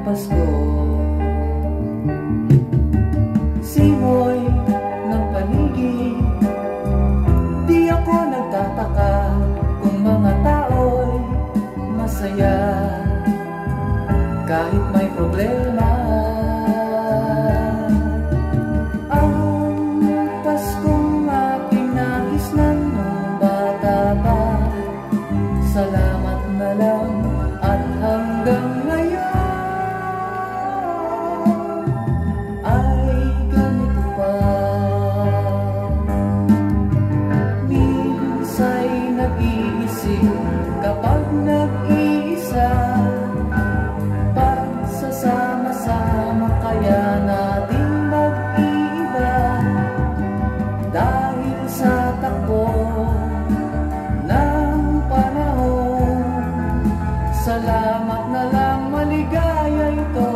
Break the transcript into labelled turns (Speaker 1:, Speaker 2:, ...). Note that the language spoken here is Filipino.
Speaker 1: Pasko. Simoy ng paligid, di ako nagtataka kung mga tao'y masaya kahit may problema. Ang Paskong aking nagisnan nung bata pa, salamat na lang at hanggang ngayon ay ganito pa. Minsa'y nag-iisip kapag nag-iisa, pagsasama-sama kaya natin mag-iiba dahil sa takbo ng panahon. Salamat na lang, maligaya ito.